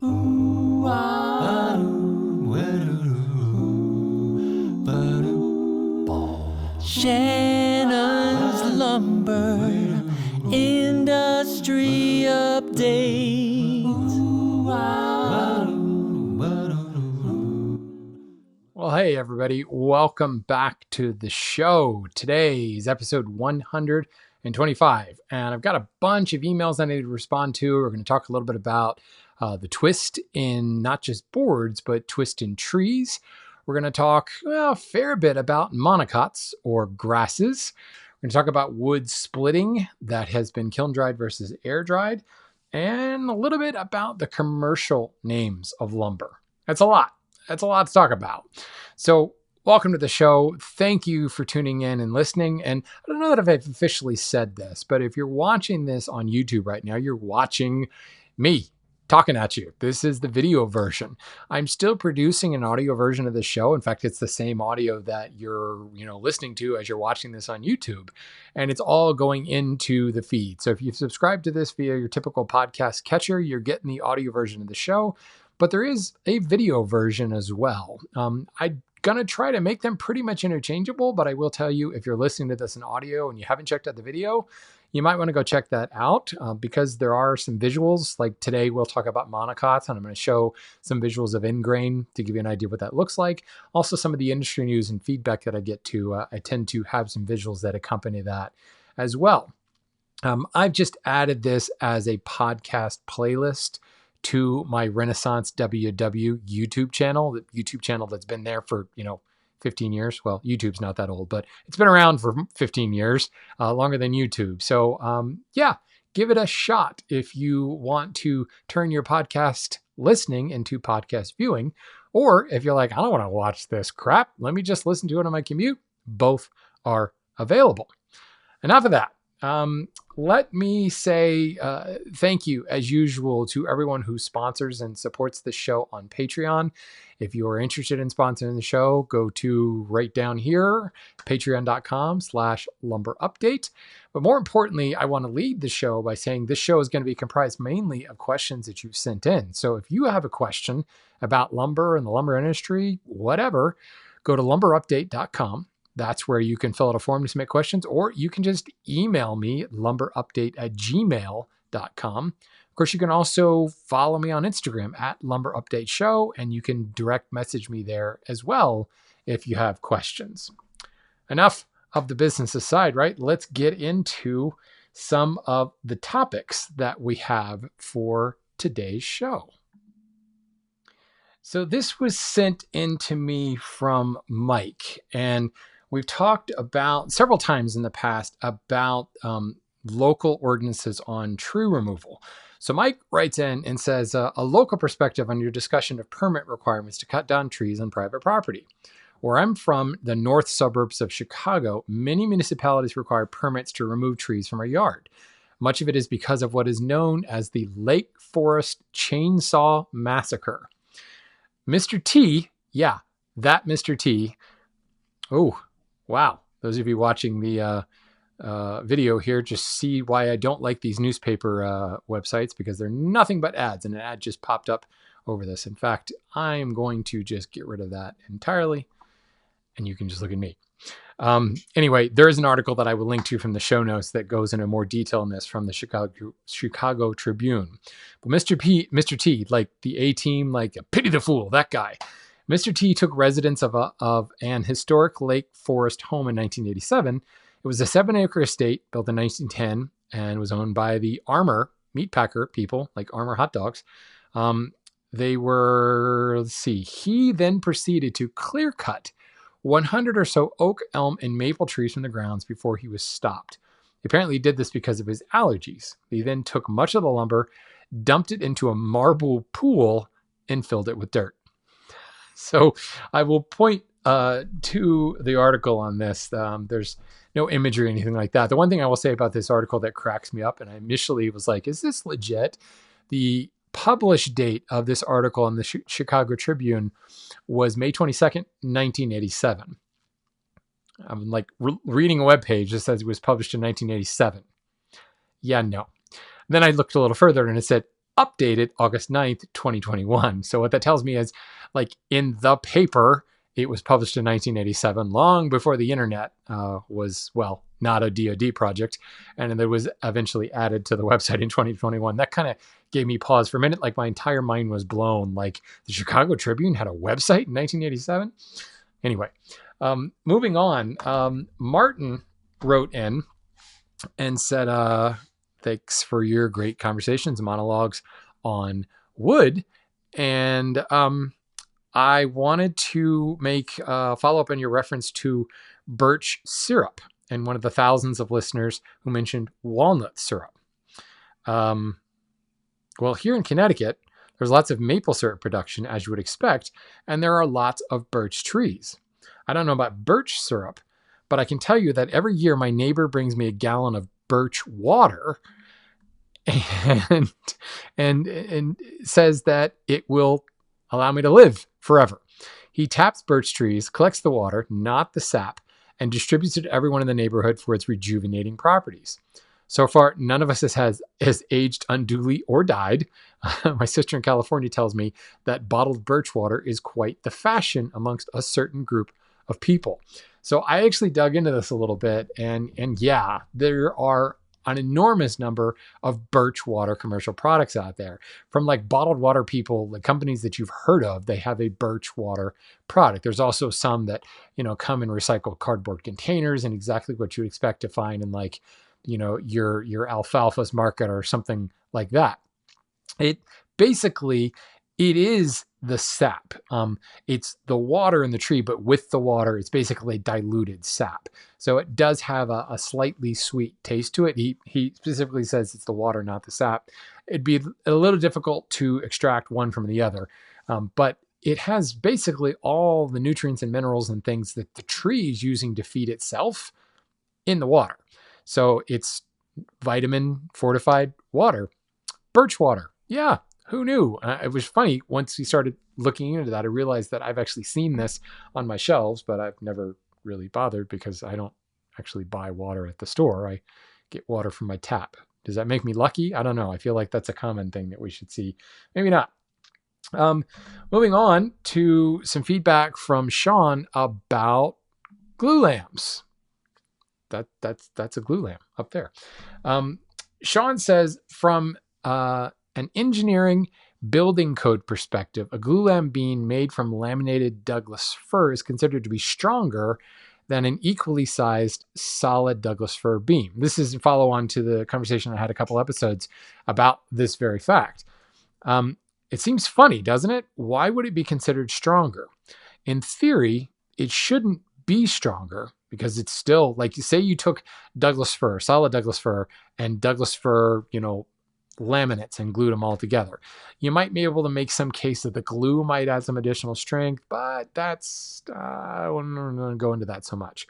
Shannon's Lumber Industry Update. Well, hey, everybody. Welcome back to the show. Today's episode 125, and I've got a bunch of emails I need to respond to. We're going to talk a little bit about the twist in not just boards, but twist in trees. We're going to talk a fair bit about monocots or grasses. We're going to talk about wood splitting that has been kiln dried versus air dried, and a little bit about the commercial names of lumber. That's a lot. That's a lot to talk about. So welcome to the show. Thank you for tuning in and listening. And I don't know that I've officially said this, but if you're watching this on YouTube right now, you're watching me talking at you. This is the video version. I'm still producing an audio version of the show. In fact, it's the same audio that you're, listening to as you're watching this on YouTube. And it's all going into the feed. So if you've subscribed to this via your typical podcast catcher, you're getting the audio version of the show. But there is a video version as well. I'm going to try to make them pretty much interchangeable, but I will tell you, if you're listening to this in audio and you haven't checked out the video, you might want to go check that out because there are some visuals. Like today, we'll talk about monocots, and I'm going to show some visuals of ingrain to give you an idea what that looks like. Also, some of the industry news and feedback that I get to, I tend to have some visuals that accompany that as well. I've just added this as a podcast playlist to my Renaissance WW YouTube channel, the YouTube channel that's been there for, 15 years. Well, YouTube's not that old, but it's been around for 15 years, longer than YouTube. So, give it a shot if you want to turn your podcast listening into podcast viewing, or if you're like, I don't want to watch this crap, let me just listen to it on my commute. Both are available. Enough of that. Let me say thank you, as usual, to everyone who sponsors and supports the show on Patreon. If you are interested in sponsoring the show, go to right down here, patreon.com/lumberupdate. But more importantly, I want to lead the show by saying this show is going to be comprised mainly of questions that you've sent in. So if you have a question about lumber and the lumber industry, whatever, go to lumberupdate.com. That's where you can fill out a form to submit questions, or you can just email me at lumberupdate@gmail.com. Of course, you can also follow me on Instagram at lumberupdateshow, and you can direct message me there as well if you have questions. Enough of the business aside, right? Let's get into some of the topics that we have for today's show. So this was sent in to me from Mike, and we've talked about several times in the past about local ordinances on tree removal. So Mike writes in and says, a local perspective on your discussion of permit requirements to cut down trees on private property. Where I'm from, the north suburbs of Chicago, many municipalities require permits to remove trees from our yard. Much of it is because of what is known as the Lake Forest Chainsaw Massacre. Mr. T, yeah, that Mr. T. Oh, wow. Those of you watching the video here just see why I don't like these newspaper websites, because they're nothing but ads, and an ad just popped up over this. In fact, I'm going to just get rid of that entirely, and you can just look at me. Anyway, there is an article that I will link to from the show notes that goes into more detail on this from the Chicago Tribune. But Mr. T, like the A-team, like pity the fool, that guy. Mr. T took residence of an historic Lake Forest home in 1987. It was a 7-acre estate built in 1910 and was owned by the Armour meatpacker people, like Armour hot dogs. They were, he then proceeded to clear cut 100 or so oak, elm, and maple trees from the grounds before he was stopped. He apparently did this because of his allergies. He then took much of the lumber, dumped it into a marble pool, and filled it with dirt. So I will point to the article on this. There's no imagery or anything like that. The one thing I will say about this article that cracks me up, and I initially was like, is this legit? The published date of this article in the Chicago Tribune was May 22nd, 1987. I'm like reading a webpage that says it was published in 1987. Yeah, no. Then I looked a little further and it said updated August 9th, 2021. So what that tells me is, like, in the paper, it was published in 1987, long before the internet was, well, not a DoD project, and it was eventually added to the website in 2021. That kind of gave me pause for a minute. Like, my entire mind was blown. Like, the Chicago Tribune had a website in 1987? Anyway, moving on, Martin wrote in and said, thanks for your great conversations and monologues on wood. And I wanted to make a follow-up on your reference to birch syrup and one of the thousands of listeners who mentioned walnut syrup. Well, here in Connecticut, there's lots of maple syrup production, as you would expect, and there are lots of birch trees. I don't know about birch syrup, but I can tell you that every year my neighbor brings me a gallon of birch water and says that it will allow me to live forever. He taps birch trees, collects the water, not the sap, and distributes it to everyone in the neighborhood for its rejuvenating properties. So far, none of us has aged unduly or died. My sister in California tells me that bottled birch water is quite the fashion amongst a certain group of people. So I actually dug into this a little bit, and yeah, there are an enormous number of birch water commercial products out there. From like bottled water people, the companies that you've heard of, they have a birch water product. There's also some that, come in recycled cardboard containers and exactly what you would expect to find in, like, your alfalfa's market or something like that. It is the sap. It's the water in the tree, but with the water, it's basically diluted sap. So it does have a slightly sweet taste to it. He specifically says it's the water, not the sap. It'd be a little difficult to extract one from the other, but it has basically all the nutrients and minerals and things that the tree is using to feed itself in the water. So it's vitamin fortified water, birch water. Yeah. Who knew? It was funny. Once we started looking into that, I realized that I've actually seen this on my shelves, but I've never really bothered because I don't actually buy water at the store. I get water from my tap. Does that make me lucky? I don't know. I feel like that's a common thing that we should see. Maybe not. Moving on to some feedback from Sean about glue lamps. That's a glue lamp up there. Sean says, from an engineering building code perspective, a glue lamp beam made from laminated Douglas fir is considered to be stronger than an equally sized solid Douglas fir beam. This is a follow on to the conversation I had a couple episodes about this very fact. It seems funny, doesn't it? Why would it be considered stronger? In theory, it shouldn't be stronger because it's still, like, you say you took Douglas fir, solid Douglas fir, and Douglas fir, laminates and glued them all together. You might be able to make some case that the glue might add some additional strength, but I wouldn't going to go into that so much.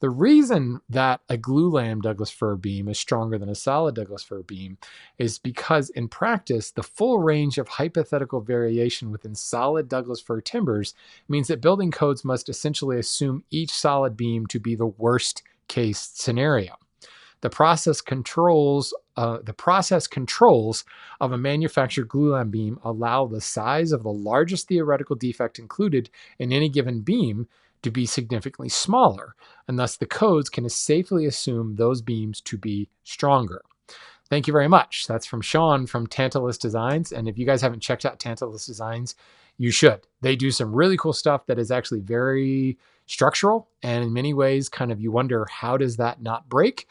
The reason that a glue lamp Douglas fir beam is stronger than a solid Douglas fir beam is because in practice, the full range of hypothetical variation within solid Douglas fir timbers means that building codes must essentially assume each solid beam to be the worst case scenario. The process controls of a manufactured glue lamp beam allow the size of the largest theoretical defect included in any given beam to be significantly smaller, and thus the codes can safely assume those beams to be stronger. Thank you very much. That's from Sean from Tantalus Designs, and if you guys haven't checked out Tantalus Designs, you should. They do some really cool stuff that is actually very structural, and in many ways, kind of, you wonder, how does that not break?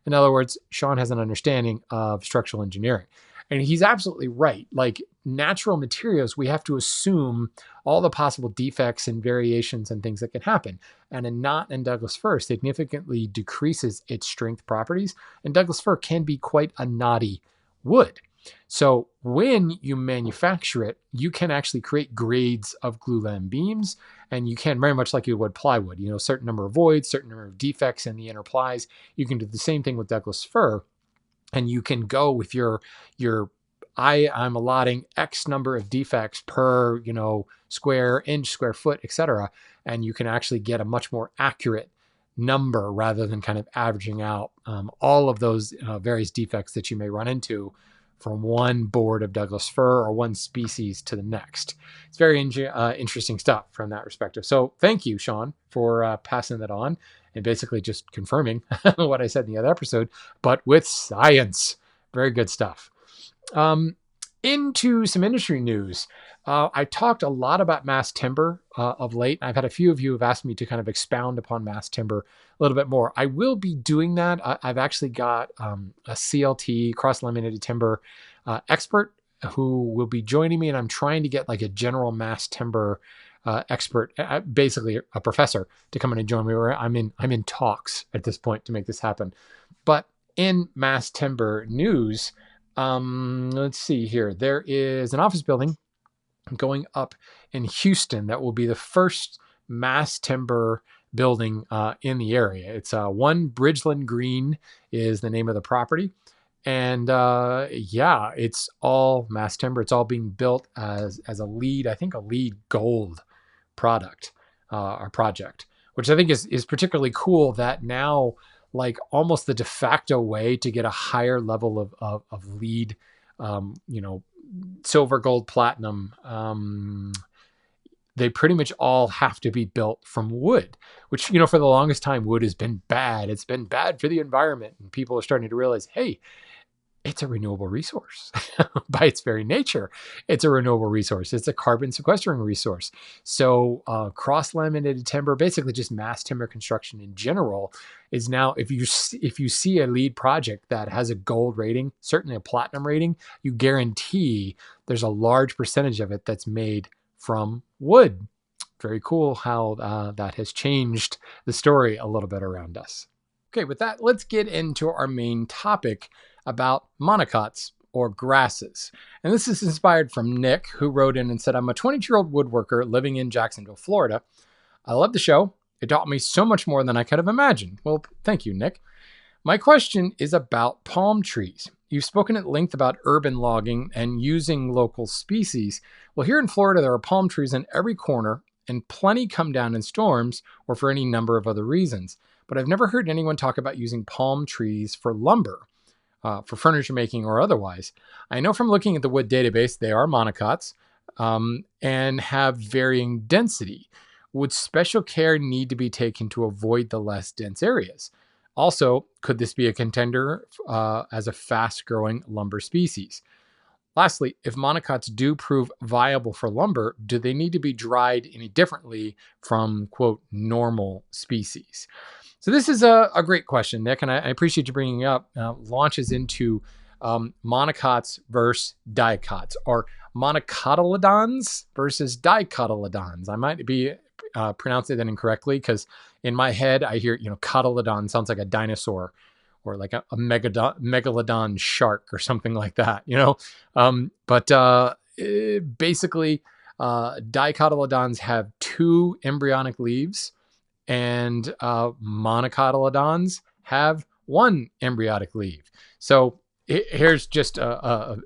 In other words, Sean has an understanding of structural engineering. And he's absolutely right. Like, natural materials, we have to assume all the possible defects and variations and things that can happen. And a knot and Douglas fir significantly decreases its strength properties. And Douglas fir can be quite a knotty wood. So when you manufacture it, you can actually create grades of glue lamp beams, and you can, very much like you would plywood, a certain number of voids, certain number of defects in the inner plies. You can do the same thing with Douglas fir, and you can go with I'm allotting X number of defects per, square inch, square foot, etc. And you can actually get a much more accurate number rather than kind of averaging out all of those various defects that you may run into from one board of Douglas fir or one species to the next. It's very interesting stuff from that perspective. So thank you, Sean, for passing that on and basically just confirming what I said in the other episode, but with science. Very good stuff. Into some industry news. I talked a lot about mass timber of late. I've had a few of you have asked me to kind of expound upon mass timber a little bit more. I will be doing that. I've actually got a CLT, cross-laminated timber expert who will be joining me, and I'm trying to get like a general mass timber expert, basically a professor, to come in and join me. Where I'm in talks at this point to make this happen. But in mass timber news, let's see here. There is an office building going up in Houston that will be the first mass timber building in the area. It's One Bridgeland Green is the name of the property. And yeah, it's all mass timber. It's all being built as a LEED, I think a LEED gold product or project, which I think is particularly cool, that now like almost the de facto way to get a higher level of LEED, silver, gold, platinum, they pretty much all have to be built from wood, which, for the longest time, wood has been bad. It's been bad for the environment. And people are starting to realize, hey, it's a renewable resource by its very nature. It's a renewable resource. It's a carbon sequestering resource. So cross-laminated timber, basically just mass timber construction in general, is now, if you see a LEED project that has a gold rating, certainly a platinum rating, you guarantee there's a large percentage of it that's made from wood. Very cool how that has changed the story a little bit around us. Okay, with that, let's get into our main topic about monocots or grasses. And this is inspired from Nick, who wrote in and said, I'm a 22-year-old woodworker living in Jacksonville, Florida. I love the show. It taught me so much more than I could have imagined. Well, thank you, Nick. My question is about palm trees. You've spoken at length about urban logging and using local species. Well, here in Florida, there are palm trees in every corner, and plenty come down in storms or for any number of other reasons. But I've never heard anyone talk about using palm trees for lumber, for furniture making or otherwise. I know from looking at the wood database, they are monocots and have varying density. Would special care need to be taken to avoid the less dense areas? Also, could this be a contender as a fast-growing lumber species? Lastly, if monocots do prove viable for lumber, do they need to be dried any differently from, quote, normal species? So this is a great question, Nick, and I appreciate you bringing it up. Launches into monocots versus dicots, or monocotyledons versus dicotyledons. I might be pronouncing that incorrectly, because in my head I hear, cotyledon sounds like a dinosaur or like a megalodon shark or something like that, But basically, dicotyledons have 2 embryonic leaves, and monocotyledons have 1 embryonic leaf. So here's just an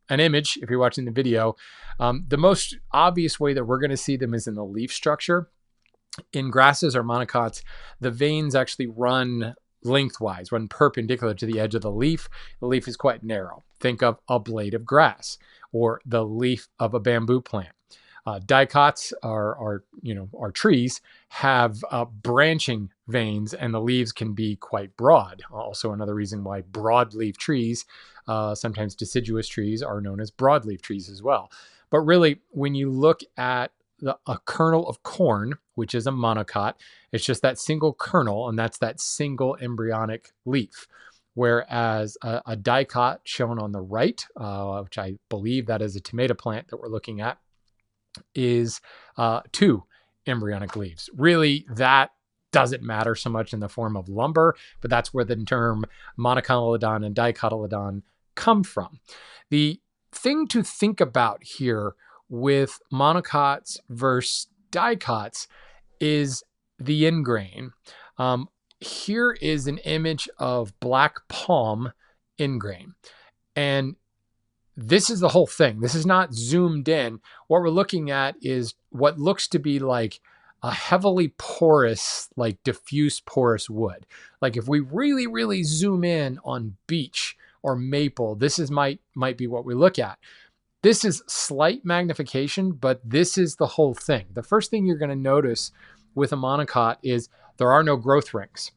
image, if you're watching the video. The most obvious way that we're going to see them is in the leaf structure. In grasses or monocots, the veins actually run lengthwise, run perpendicular to the edge of the leaf. The leaf is quite narrow. Think of a blade of grass or the leaf of a bamboo plant. Dicots are trees, have branching veins, and the leaves can be quite broad. Also, another reason why broadleaf trees, sometimes deciduous trees, are known as broadleaf trees as well. But really, when you look at a kernel of corn, which is a monocot, it's just that single kernel, and that's that single embryonic leaf. Whereas a dicot shown on the right, which I believe that is a tomato plant that we're looking at, is 2 embryonic leaves. Really, that doesn't matter so much in the form of lumber, but that's where the term monocotyledon and dicotyledon come from. The thing to think about here with monocots versus dicots is the end grain. Here is an image of black palm end grain, and this is the whole thing. This is not zoomed in. What we're looking at is what looks to be like a heavily porous, like diffuse porous wood. Like if we really, really zoom in on beech or maple. This is might be what we look at. This is slight magnification, but this is the whole thing. The first thing you're going to notice with a monocot is there are no growth rings.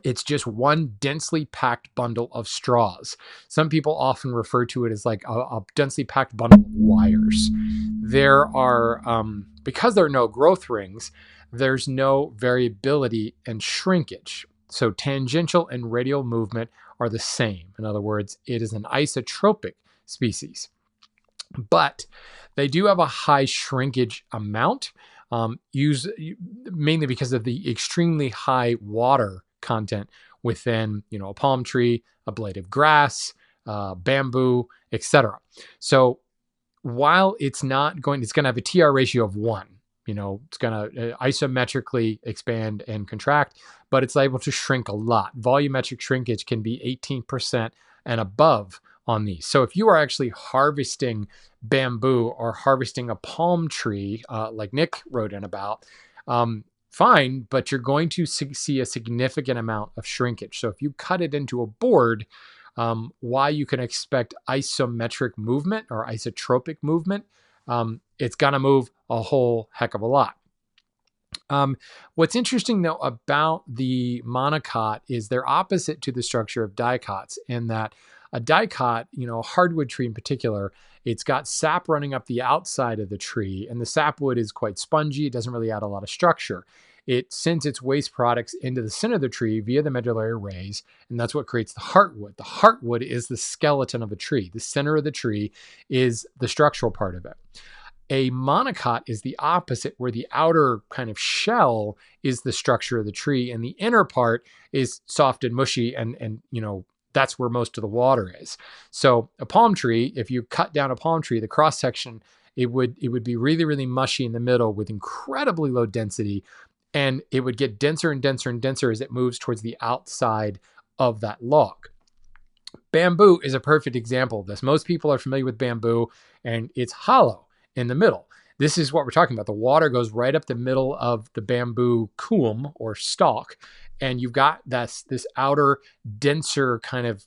It's just one densely packed bundle of straws. Some people often refer to it as like a densely packed bundle of wires. There are, because there are no growth rings, there's no variability and shrinkage. So tangential and radial movement are the same. In other words, it is an isotropic species. But they do have a high shrinkage amount, mainly because of the extremely high water content within, a palm tree, a blade of grass, bamboo, etc. So while it's going to have a TR ratio of 1, it's going to isometrically expand and contract, but it's able to shrink a lot. Volumetric shrinkage can be 18% and above on these. So if you are actually harvesting bamboo or harvesting a palm tree, like Nick wrote in about, fine, but you're going to see a significant amount of shrinkage. So if you cut it into a board, why you can expect isometric movement or isotropic movement, it's going to move a whole heck of a lot. What's interesting though about the monocot is they're opposite to the structure of dicots in that a dicot, a hardwood tree in particular, it's got sap running up the outside of the tree, and the sapwood is quite spongy. It doesn't really add a lot of structure. It sends its waste products into the center of the tree via the medullary rays, and that's what creates the heartwood. The heartwood is the skeleton of a tree. The center of the tree is the structural part of it. A monocot is the opposite, where the outer kind of shell is the structure of the tree, and the inner part is soft and mushy, and that's where most of the water is. So a palm tree, if you cut down a palm tree, the cross section, it would be really, really mushy in the middle with incredibly low density, and it would get denser and denser and denser as it moves towards the outside of that log. Bamboo is a perfect example of this. Most people are familiar with bamboo, and it's hollow in the middle. This is what we're talking about. The water goes right up the middle of the bamboo culm or stalk, and you've got this outer, denser kind of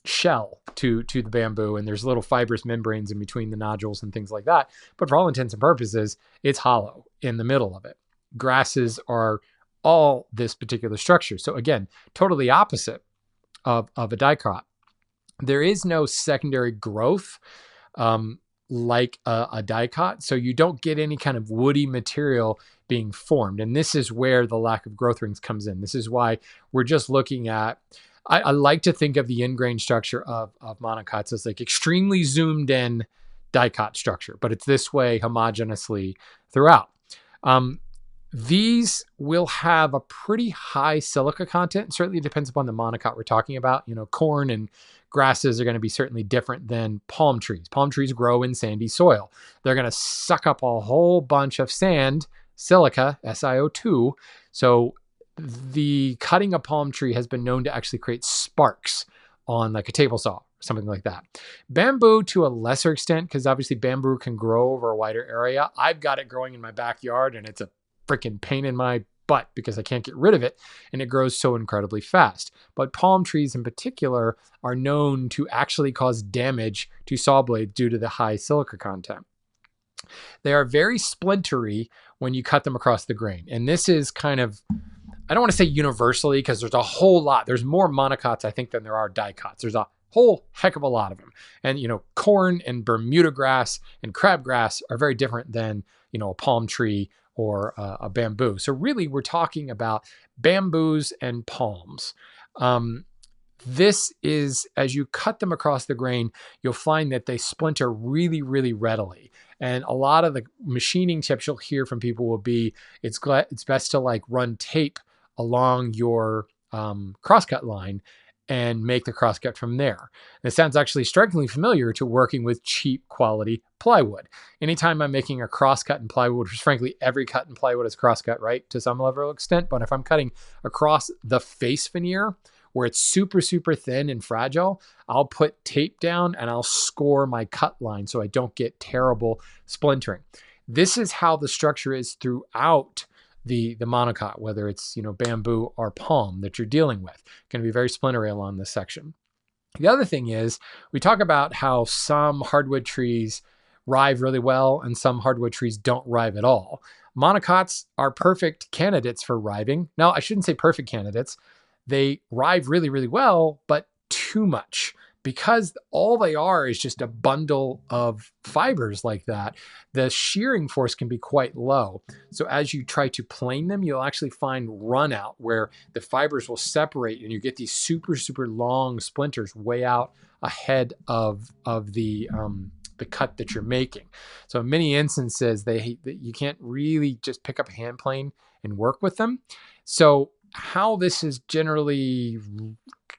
shell to the bamboo, and there's little fibrous membranes in between the nodules and things like that. But for all intents and purposes, it's hollow in the middle of it. Grasses are all this particular structure. So again, totally opposite of a dicot. There is no secondary growth like a dicot, so you don't get any kind of woody material being formed. And this is where the lack of growth rings comes in. This is why we're just looking at, I like to think of the ingrained structure of monocots as like extremely zoomed in dicot structure, but it's this way homogeneously throughout. These will have a pretty high silica content. Certainly depends upon the monocot we're talking about. Corn and grasses are going to be certainly different than palm trees. Palm trees grow in sandy soil. They're going to suck up a whole bunch of sand, silica, SiO2. So the cutting a palm tree has been known to actually create sparks on like a table saw, something like that. Bamboo to a lesser extent, because obviously bamboo can grow over a wider area. I've got it growing in my backyard, and it's a freaking pain in my butt because I can't get rid of it, and it grows so incredibly fast. But palm trees in particular are known to actually cause damage to saw blades due to the high silica content. They are very splintery when you cut them across the grain. And this is kind of, I don't want to say universally, because there's a whole lot. There's more monocots, I think, than there are dicots. There's a whole heck of a lot of them. And, corn and Bermuda grass and crabgrass are very different than, a palm tree or a bamboo. So really, we're talking about bamboos and palms. This is, as you cut them across the grain, you'll find that they splinter really, really readily. And a lot of the machining tips you'll hear from people will be, it's best to like run tape along your crosscut line and make the crosscut from there. And it sounds actually strikingly familiar to working with cheap quality plywood. Anytime I'm making a crosscut in plywood, which frankly every cut in plywood is crosscut, right, to some level of extent, but if I'm cutting across the face veneer where it's super, super thin and fragile, I'll put tape down and I'll score my cut line so I don't get terrible splintering. This is how the structure is throughout the monocot, whether it's bamboo or palm that you're dealing with. Going to be very splintery along this section. The other thing is we talk about how some hardwood trees rive really well and some hardwood trees don't rive at all. Monocots are perfect candidates for riving. Now, I shouldn't say perfect candidates. They rive really, really well, but too much because all they are is just a bundle of fibers like that. The shearing force can be quite low. So as you try to plane them, you'll actually find run out where the fibers will separate and you get these super, super long splinters way out ahead of the cut that you're making. So in many instances, you can't really just pick up a hand plane and work with them. So how this is generally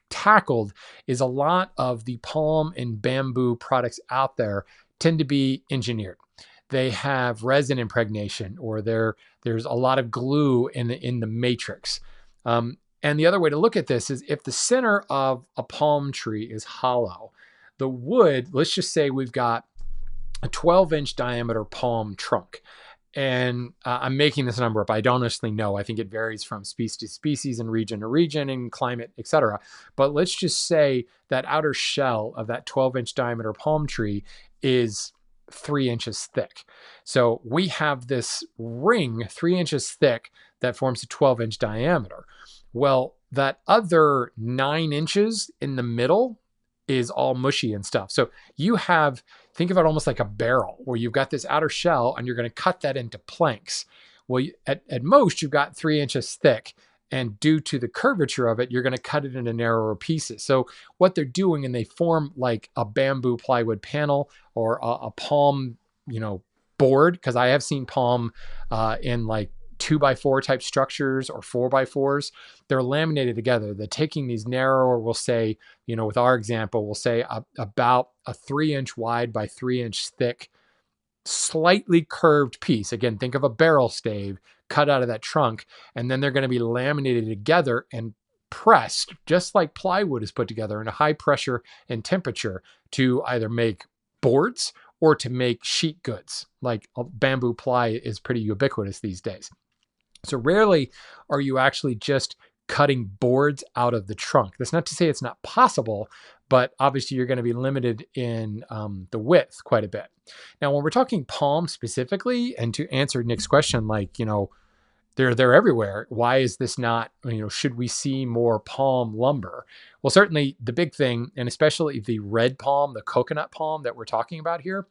tackled is a lot of the palm and bamboo products out there tend to be engineered. They have resin impregnation, or there's a lot of glue in the matrix. And the other way to look at this is if the center of a palm tree is hollow, the wood, let's just say we've got a 12-inch diameter palm trunk. And I'm making this number up. I don't honestly know. I think it varies from species to species and region to region and climate, etc. But let's just say that outer shell of that 12-inch diameter palm tree is 3 inches thick. So we have this ring 3 inches thick that forms a 12-inch diameter. Well, that other 9 inches in the middle is all mushy and stuff. So think of it almost like a barrel where you've got this outer shell and you're going to cut that into planks. Well, at most you've got 3 inches thick, and due to the curvature of it, you're going to cut it into narrower pieces. So what they're doing, and they form like a bamboo plywood panel or a palm, board, because I have seen palm in like 2x4 type structures or 4x4s. They're laminated together. They're taking these narrower, we'll say, with our example, we'll say about a 3-inch wide by 3-inch thick, slightly curved piece. Again, think of a barrel stave cut out of that trunk, and then they're going to be laminated together and pressed, just like plywood is put together in a high pressure and temperature to either make boards or to make sheet goods. Like bamboo ply is pretty ubiquitous these days. So rarely are you actually just cutting boards out of the trunk. That's not to say it's not possible, but obviously you're going to be limited in the width quite a bit. Now, when we're talking palm specifically, and to answer Nick's question, they're everywhere. Why is this not, should we see more palm lumber? Well, certainly the big thing, and especially the red palm, the coconut palm that we're talking about here,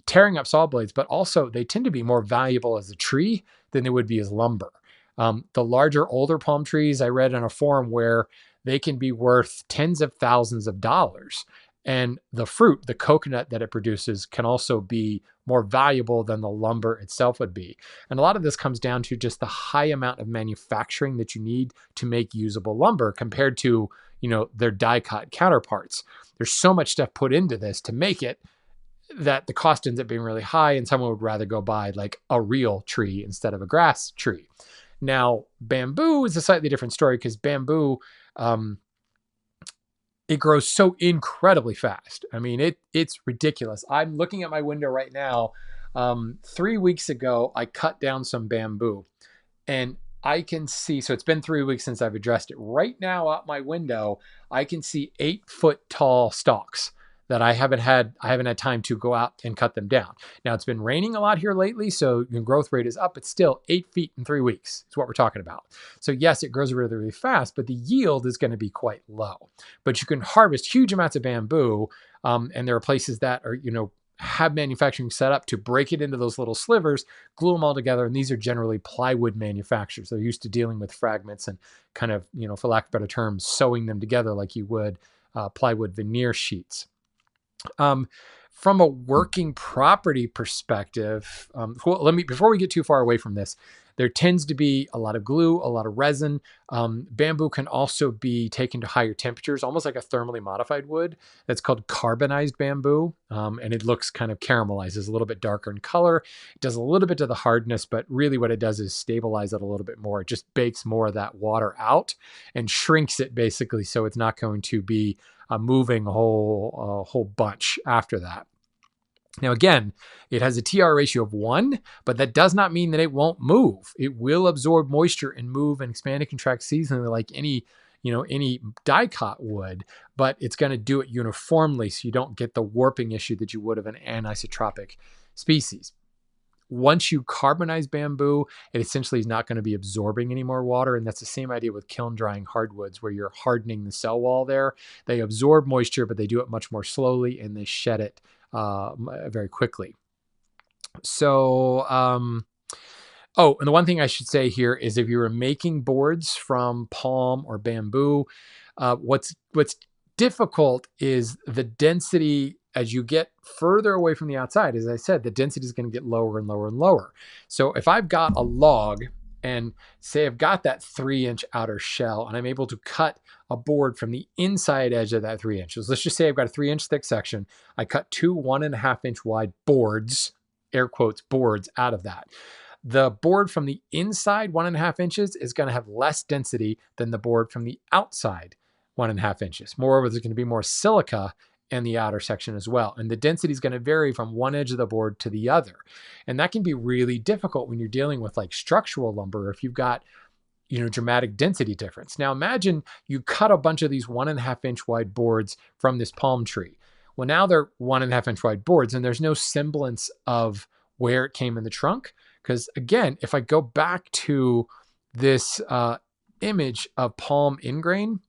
tearing up saw blades, but also they tend to be more valuable as a tree than they would be as lumber. The larger, older palm trees, I read on a forum where they can be worth tens of thousands of dollars. And the fruit, the coconut that it produces, can also be more valuable than the lumber itself would be. And a lot of this comes down to just the high amount of manufacturing that you need to make usable lumber compared to, their die-cut counterparts. There's so much stuff put into this to make it that the cost ends up being really high, and someone would rather go buy like a real tree instead of a grass tree. Now, bamboo is a slightly different story because bamboo, it grows so incredibly fast. I mean, it's ridiculous. I'm looking at my window right now. 3 weeks ago, I cut down some bamboo, and I can see, so it's been 3 weeks since I've addressed it. Right now out my window, I can see 8-foot tall stalks that I haven't had time to go out and cut them down. Now, it's been raining a lot here lately, so the growth rate is up. It's still 8 feet in 3 weeks is what we're talking about. So yes, it grows really, really fast, but the yield is going to be quite low. But you can harvest huge amounts of bamboo, and there are places that are, have manufacturing set up to break it into those little slivers, glue them all together, and these are generally plywood manufacturers. They're used to dealing with fragments and kind of, for lack of a better term, sewing them together like you would plywood veneer sheets. From a working property perspective, before we get too far away from this, there tends to be a lot of glue, a lot of resin. Bamboo can also be taken to higher temperatures, almost like a thermally modified wood. That's called carbonized bamboo, and it looks kind of caramelized. It's a little bit darker in color. It does a little bit to the hardness, but really what it does is stabilize it a little bit more. It just bakes more of that water out and shrinks it basically, so it's not going to be moving a whole bunch after that. Now, again, it has a TR ratio of 1, but that does not mean that it won't move. It will absorb moisture and move and expand and contract seasonally like any, any die-cut wood, but it's going to do it uniformly so you don't get the warping issue that you would of an anisotropic species. Once you carbonize bamboo, it essentially is not going to be absorbing any more water. And that's the same idea with kiln drying hardwoods, where you're hardening the cell wall there. They absorb moisture, but they do it much more slowly, and they shed it very quickly. So, and the one thing I should say here is if you were making boards from palm or bamboo, what's difficult is the density. As you get further away from the outside, as I said, the density is going to get lower and lower and lower. So if I've got a log and say I've got that 3-inch outer shell and I'm able to cut a board from the inside edge of that 3 inches, let's just say I've got a 3-inch thick section. I cut 2 1.5-inch wide boards, air quotes, boards out of that. The board from the inside 1.5 inches is going to have less density than the board from the outside 1.5 inches. Moreover, there's going to be more silica and the outer section as well. And the density is going to vary from one edge of the board to the other. And that can be really difficult when you're dealing with like structural lumber, if you've got, dramatic density difference. Now imagine you cut a bunch of these 1.5-inch wide boards from this palm tree. Well, now they're 1.5-inch wide boards and there's no semblance of where it came in the trunk. Because again, if I go back to this image of palm ingrain,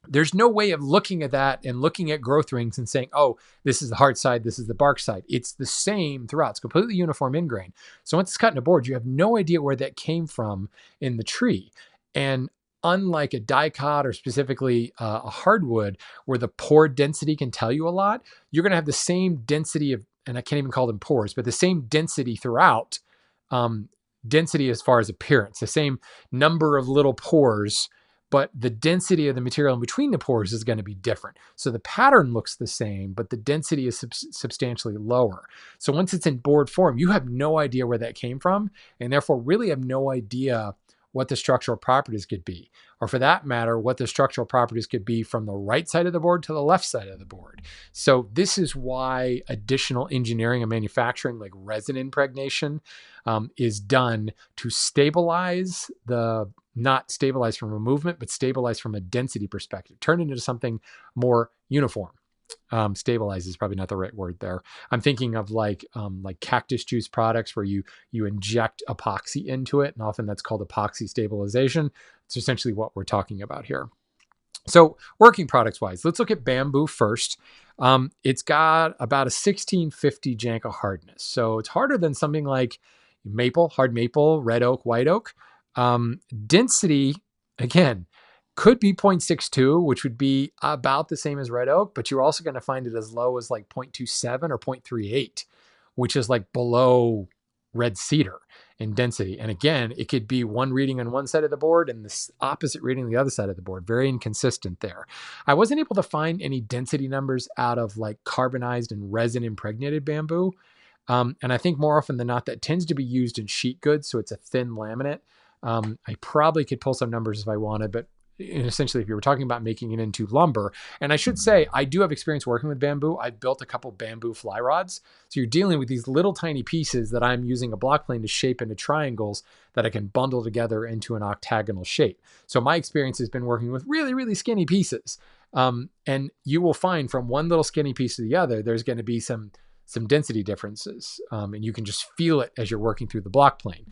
there's no way of looking at that and looking at growth rings and saying, oh, this is the hard side, this is the bark side. It's the same throughout. It's completely uniform ingrain. So once it's cut in a board, you have no idea where that came from in the tree. And unlike a die-cut or specifically a hardwood, where the pore density can tell you a lot, you're going to have the same density of, and I can't even call them pores, but the same density throughout, density as far as appearance, the same number of little pores, but the density of the material in between the pores is going to be different. So the pattern looks the same, but the density is substantially lower. So once it's in board form, you have no idea where that came from, and therefore really have no idea what the structural properties could be, or for that matter, what the structural properties could be from the right side of the board to the left side of the board. So this is why additional engineering and manufacturing, like resin impregnation, is done to stabilize not stabilize from a movement, but stabilize from a density perspective, turn it into something more uniform. Stabilize is probably not the right word there. I'm thinking of like cactus juice products where you inject epoxy into it, and often that's called epoxy stabilization. It's essentially what we're talking about here. So working products wise, let's look at bamboo first. It's got about a 1650 Janka hardness. So it's harder than something like maple, hard maple, red oak, white oak. Density, again, could be 0.62, which would be about the same as red oak, but you're also going to find it as low as like 0.27 or 0.38, which is like below red cedar in density. And again, it could be one reading on one side of the board and the opposite reading on the other side of the board. Very inconsistent there. I wasn't able to find any density numbers out of like carbonized and resin impregnated bamboo. And I think more often than not, that tends to be used in sheet goods. So it's a thin laminate. I probably could pull some numbers if I wanted, but essentially if you were talking about making it into lumber, and I should say, I do have experience working with bamboo. I've built a couple bamboo fly rods. So you're dealing with these little tiny pieces that I'm using a block plane to shape into triangles that I can bundle together into an octagonal shape. So my experience has been working with really, really skinny pieces. And you will find from one little skinny piece to the other, there's going to be some density differences. And you can just feel it as you're working through the block plane.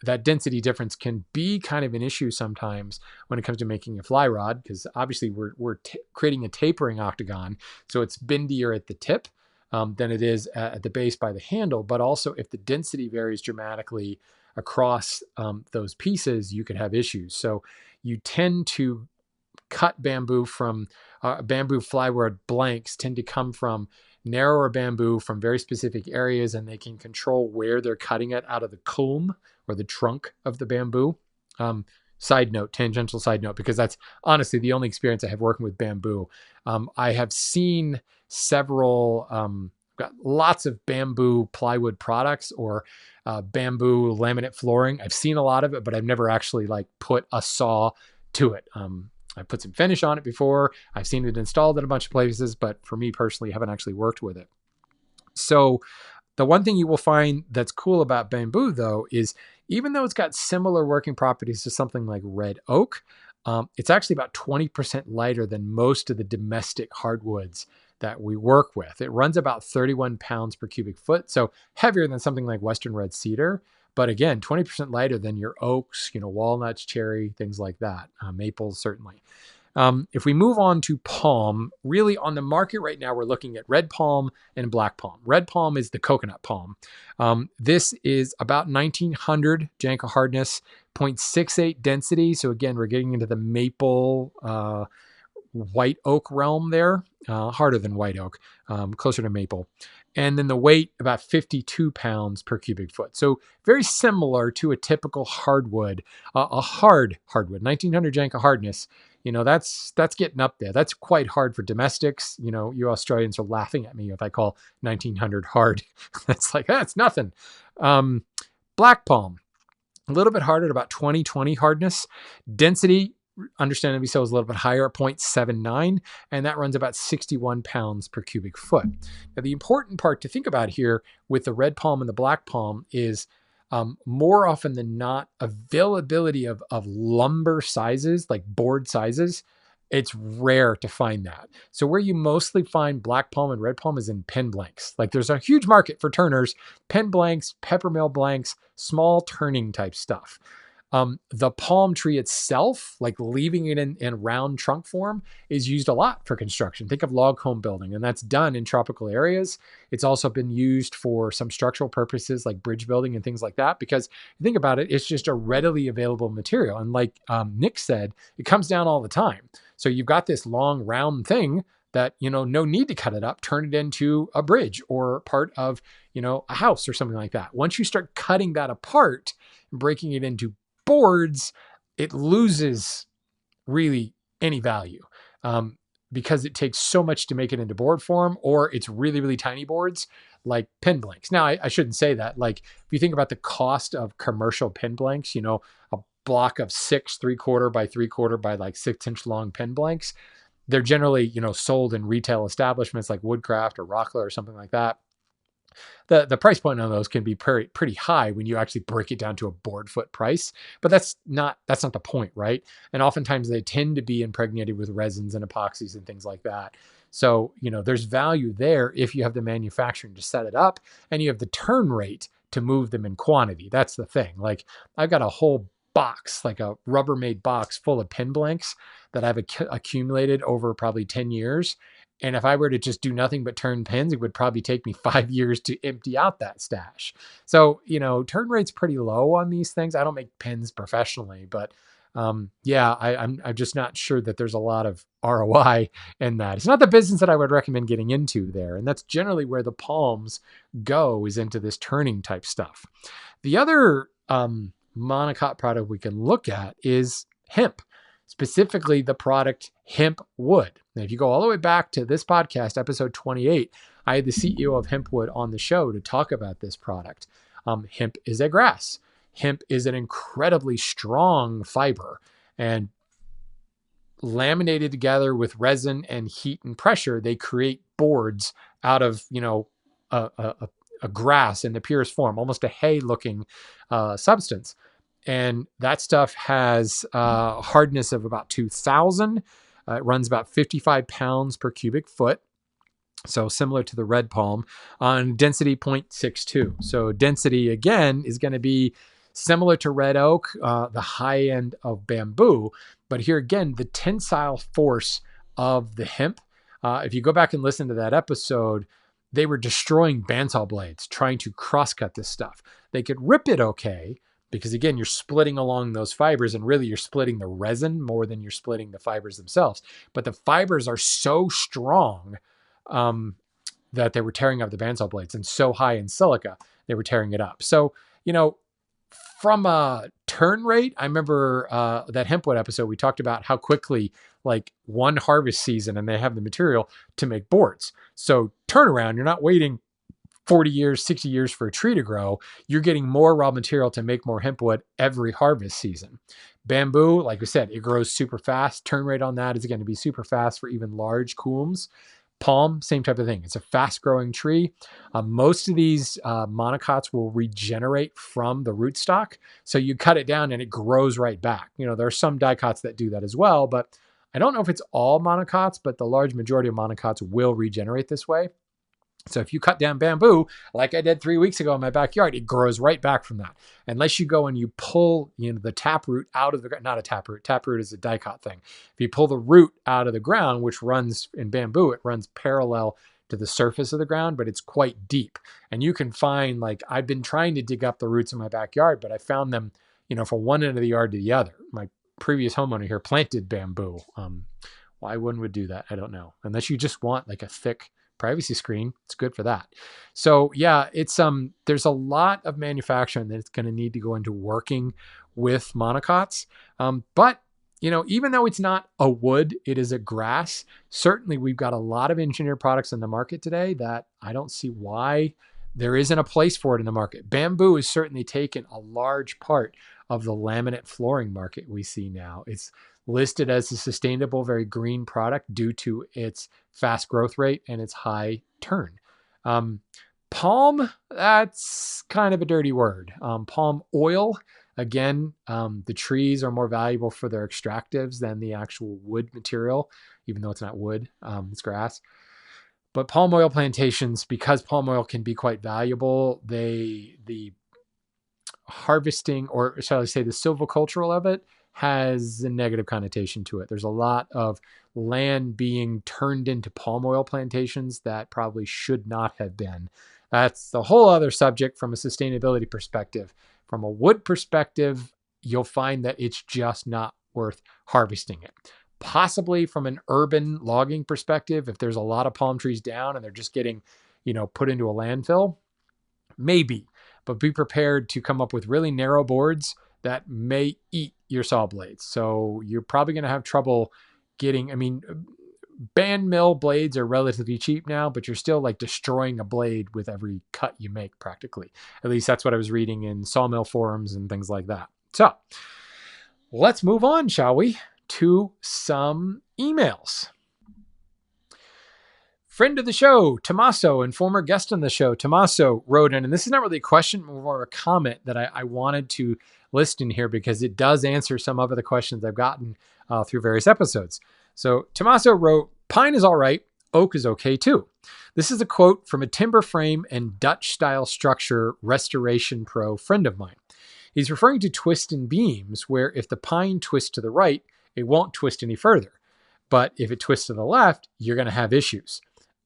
That density difference can be kind of an issue sometimes when it comes to making a fly rod, because obviously we're creating a tapering octagon. So it's bendier at the tip than it is at the base by the handle. But also if the density varies dramatically across those pieces, you could have issues. So you tend to cut bamboo from bamboo fly rod blanks tend to come from narrower bamboo from very specific areas, and they can control where they're cutting it out of the culm or the trunk of the bamboo. Tangential side note, because that's honestly the only experience I have working with bamboo. I have seen several, got lots of bamboo plywood products or bamboo laminate flooring. I've seen a lot of it, but I've never actually like put a saw to it. I put some finish on it before. I've seen it installed in a bunch of places, but for me personally, I haven't actually worked with it. So the one thing you will find that's cool about bamboo, though, is even though it's got similar working properties to something like red oak, It's actually about 20% lighter than most of the domestic hardwoods that we work with. It runs about 31 pounds per cubic foot, so heavier than something like Western red cedar, but again, 20% lighter than your oaks, walnuts, cherry, things like that, maples certainly. If we move on to palm, really on the market right now, we're looking at red palm and black palm. Red palm is the coconut palm. This is about 1900 Janka hardness, 0.68 density. So again, we're getting into the maple, white oak realm there, harder than white oak, closer to maple. And then the weight, about 52 pounds per cubic foot. So very similar to a typical hardwood, a hard hardwood, 1900 Janka hardness. That's getting up there. That's quite hard for domestics. You Australians are laughing at me if I call 1900 hard. That's like, that's nothing. Black palm, a little bit harder at about 2020 hardness. Density, understandably so, is a little bit higher at 0.79, and that runs about 61 pounds per cubic foot. Now, the important part to think about here with the red palm and the black palm is more often than not, availability of lumber sizes, like board sizes. It's rare to find that. So where you mostly find black palm and red palm is in pen blanks. Like there's a huge market for turners, pen blanks, peppermill blanks, small turning type stuff. The palm tree itself, like leaving it in round trunk form, is used a lot for construction. Think of log home building, and that's done in tropical areas. It's also been used for some structural purposes like bridge building and things like that, because think about it, it's just a readily available material. And like Nick said, it comes down all the time. So you've got this long round thing that, no need to cut it up, turn it into a bridge or part of, a house or something like that. Once you start cutting that apart and breaking it into boards, it loses really any value because it takes so much to make it into board form, or it's really, really tiny boards like pen blanks. Now, I shouldn't say that. Like if you think about the cost of commercial pen blanks, a block of 6 3/4 by 3/4 by like 6-inch long pen blanks, they're generally, sold in retail establishments like Woodcraft or Rockler or something like that. The price point on those can be pretty high when you actually break it down to a board foot price, but that's not the point, right? And oftentimes they tend to be impregnated with resins and epoxies and things like that. So, there's value there if you have the manufacturing to set it up and you have the turn rate to move them in quantity. That's the thing. Like I've got a whole box, like a Rubbermaid box full of pen blanks that I've accumulated over probably 10 years. And if I were to just do nothing but turn pins, it would probably take me 5 years to empty out that stash. So, turn rate's pretty low on these things. I don't make pins professionally, but I'm just not sure that there's a lot of ROI in that. It's not the business that I would recommend getting into there. And that's generally where the palms go, is into this turning type stuff. The other monocot product we can look at is hemp. Specifically the product Hempwood. Now, if you go all the way back to this podcast, episode 28, I had the CEO of Hempwood on the show to talk about this product. Hemp is a grass. Hemp is an incredibly strong fiber, and laminated together with resin and heat and pressure, they create boards out of, a grass in the purest form, almost a hay-looking substance. And that stuff has a hardness of about 2,000. It runs about 55 pounds per cubic foot. So similar to the red palm, on density 0.62. So density, again, is going to be similar to red oak, the high end of bamboo. But here again, the tensile force of the hemp, if you go back and listen to that episode, they were destroying bandsaw blades trying to crosscut this stuff. They could rip it okay, because again, you're splitting along those fibers, and really you're splitting the resin more than you're splitting the fibers themselves. But the fibers are so strong that they were tearing up the bandsaw blades, and so high in silica, they were tearing it up. So, from a turn rate, I remember that Hempwood episode, we talked about how quickly, like one harvest season, and they have the material to make boards. So turnaround, you're not waiting 40 years, 60 years for a tree to grow. You're getting more raw material to make more hempwood every harvest season. Bamboo, like we said, it grows super fast. Turn rate on that is going to be super fast for even large culms. Palm, same type of thing. It's a fast growing tree. Most of these monocots will regenerate from the rootstock. So you cut it down and it grows right back. There are some dicots that do that as well, but I don't know if it's all monocots, but the large majority of monocots will regenerate this way. So if you cut down bamboo, like I did 3 weeks ago in my backyard, it grows right back from that. Unless you go and you pull, the taproot out of the ground, not a taproot is a dicot thing. If you pull the root out of the ground, which runs in bamboo, it runs parallel to the surface of the ground, but it's quite deep. And you can find, I've been trying to dig up the roots in my backyard, but I found them, from one end of the yard to the other. My previous homeowner here planted bamboo. Why one would do that, I don't know. Unless you just want a thick privacy screen, it's good for that. So yeah, it's there's a lot of manufacturing that's going to need to go into working with monocots. But even though it's not a wood, it is a grass. Certainly, we've got a lot of engineered products in the market today that I don't see why there isn't a place for it in the market. Bamboo has certainly taken a large part of the laminate flooring market we see now. It's listed as a sustainable, very green product due to its fast growth rate and its high turn. Palm, that's kind of a dirty word. Palm oil, again, the trees are more valuable for their extractives than the actual wood material, even though it's not wood, it's grass. But palm oil plantations, because palm oil can be quite valuable, the harvesting, or shall I say the silvicultural of it, has a negative connotation to it. There's a lot of land being turned into palm oil plantations that probably should not have been. That's the whole other subject from a sustainability perspective. From a wood perspective, you'll find that it's just not worth harvesting it. Possibly from an urban logging perspective, if there's a lot of palm trees down and they're just getting, put into a landfill, maybe. But be prepared to come up with really narrow boards that may eat your saw blades. So you're probably going to have trouble getting, band mill blades are relatively cheap now, but you're still destroying a blade with every cut you make practically. At least that's what I was reading in sawmill forums and things like that. So let's move on, shall we, to some emails. Friend of the show, Tommaso, and former guest on the show, Tommaso, wrote in, and this is not really a question, more of a comment that I wanted to list in here because it does answer some of the questions I've gotten through various episodes. So Tommaso wrote, "Pine is all right, oak is okay too." This is a quote from a timber frame and Dutch style structure restoration pro friend of mine. He's referring to twist and beams, where if the pine twists to the right, it won't twist any further. But if it twists to the left, you're going to have issues.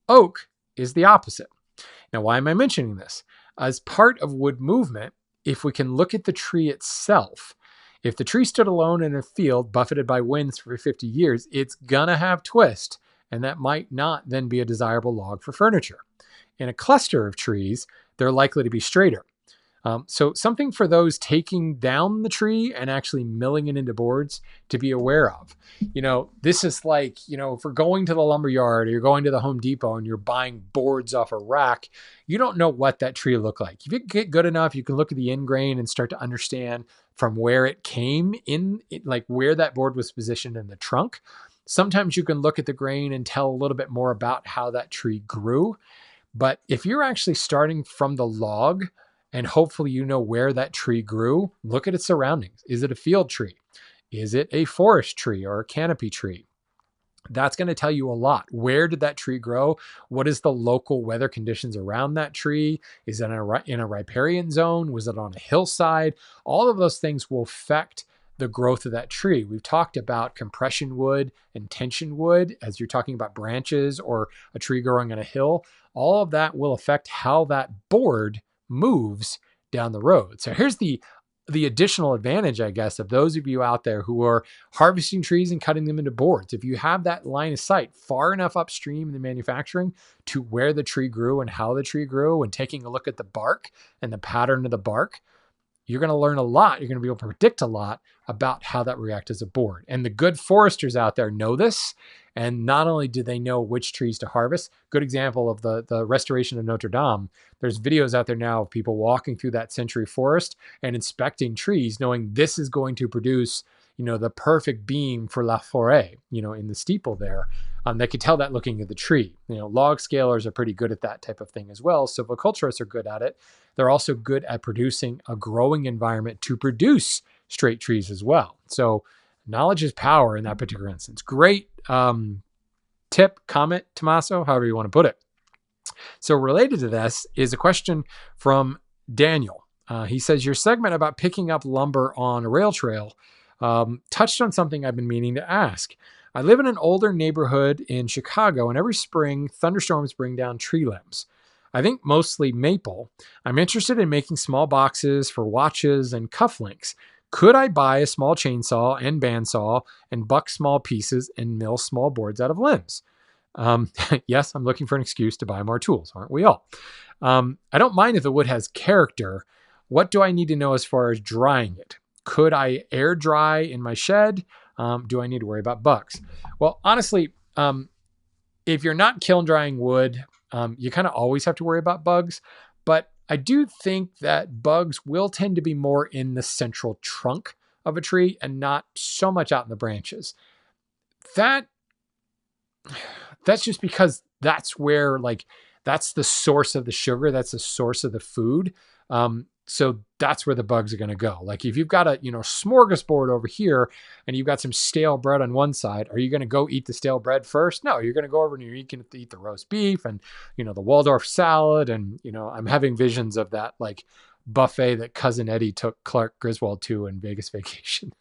Oak is the opposite. Now, why am I mentioning this? As part of wood movement, if we can look at the tree itself, if the tree stood alone in a field buffeted by winds for 50 years, it's going to have twist, and that might not then be a desirable log for furniture. In a cluster of trees, they're likely to be straighter. So something for those taking down the tree and actually milling it into boards to be aware of. This is if we're going to the lumber yard or you're going to the Home Depot and you're buying boards off a rack, you don't know what that tree looked like. If you get good enough, you can look at the end grain and start to understand from where it came in, where that board was positioned in the trunk. Sometimes you can look at the grain and tell a little bit more about how that tree grew. But if you're actually starting from the log, and hopefully you know where that tree grew, look at its surroundings. Is it a field tree? Is it a forest tree or a canopy tree? That's going to tell you a lot. Where did that tree grow? What is the local weather conditions around that tree? Is it in a riparian zone? Was it on a hillside? All of those things will affect the growth of that tree. We've talked about compression wood and tension wood as you're talking about branches or a tree growing on a hill. All of that will affect how that board moves down the road. So here's the additional advantage, I guess, of those of you out there who are harvesting trees and cutting them into boards. If you have that line of sight far enough upstream in the manufacturing to where the tree grew and how the tree grew and taking a look at the bark and the pattern of the bark, you're going to learn a lot. You're going to be able to predict a lot about how that reacts as a board. And the good foresters out there know this. And not only do they know which trees to harvest, good example of the restoration of Notre Dame. There's videos out there now of people walking through that century forest and inspecting trees, knowing this is going to produce, the perfect beam for La Forêt, in the steeple there. They can tell that looking at the tree. Log scalers are pretty good at that type of thing as well. Silviculturists are good at it. They're also good at producing a growing environment to produce straight trees as well. So knowledge is power in that particular instance. Great tip, comment, Tommaso, however you want to put it. So related to this is a question from Daniel. He says, your segment about picking up lumber on a rail trail touched on something I've been meaning to ask. I live in an older neighborhood in Chicago, and every spring, thunderstorms bring down tree limbs. I think mostly maple. I'm interested in making small boxes for watches and cufflinks. Could I buy a small chainsaw and bandsaw and buck small pieces and mill small boards out of limbs? Yes, I'm looking for an excuse to buy more tools, aren't we all? I don't mind if the wood has character. What do I need to know as far as drying it? Could I air dry in my shed? Do I need to worry about bugs? Well, honestly, if you're not kiln drying wood, you kind of always have to worry about bugs. But I do think that bugs will tend to be more in the central trunk of a tree and not so much out in the branches. That's just because that's where, that's the source of the sugar. That's the source of the food. So that's where the bugs are going to go. Like if you've got a, smorgasbord over here and you've got some stale bread on one side, are you going to go eat the stale bread first? No, you're going to go over and you're going to eat the roast beef and, the Waldorf salad. And, I'm having visions of that buffet that Cousin Eddie took Clark Griswold to in Vegas Vacation.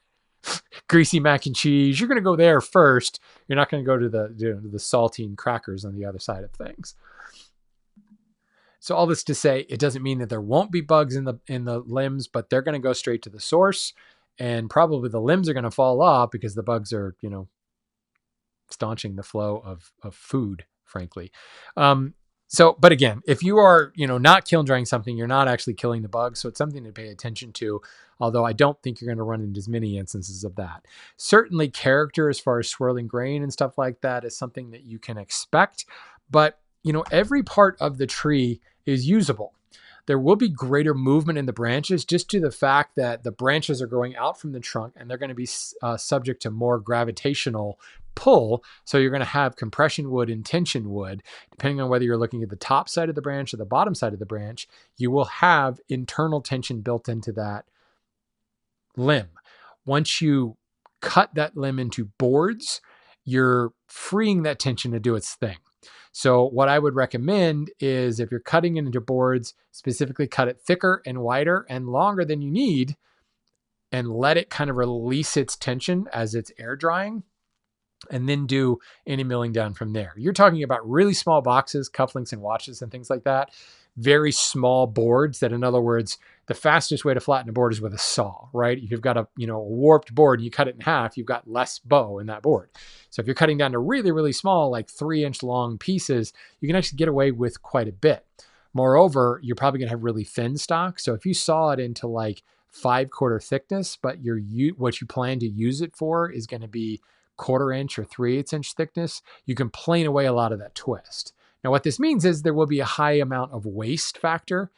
Greasy mac and cheese. You're going to go there first. You're not going to go to the saltine crackers on the other side of things. So all this to say, it doesn't mean that there won't be bugs in the limbs, but they're going to go straight to the source, and probably the limbs are going to fall off because the bugs are, staunching the flow of food, frankly. But again, if you are, not kiln drying something, you're not actually killing the bugs. So it's something to pay attention to, although I don't think you're going to run into as many instances of that. Certainly character as far as swirling grain and stuff like that is something that you can expect, but every part of the tree is usable. There will be greater movement in the branches just to the fact that the branches are growing out from the trunk and they're going to be subject to more gravitational pull. So you're going to have compression wood and tension wood. Depending on whether you're looking at the top side of the branch or the bottom side of the branch, you will have internal tension built into that limb. Once you cut that limb into boards, you're freeing that tension to do its thing. So what I would recommend is if you're cutting it into boards, specifically cut it thicker and wider and longer than you need and let it kind of release its tension as it's air drying, and then do any milling down from there. You're talking about really small boxes, cufflinks and watches and things like that. Very small boards that, in other words, the fastest way to flatten a board is with a saw, right? If you've got a warped board and you cut it in half, you've got less bow in that board. So if you're cutting down to really, really small, 3-inch long pieces, you can actually get away with quite a bit. Moreover, you're probably going to have really thin stock. So if you saw it into 5/4 thickness, but what you plan to use it for is going to be 1/4 inch or 3/8 inch thickness, you can plane away a lot of that twist. Now, what this means is there will be a high amount of waste factor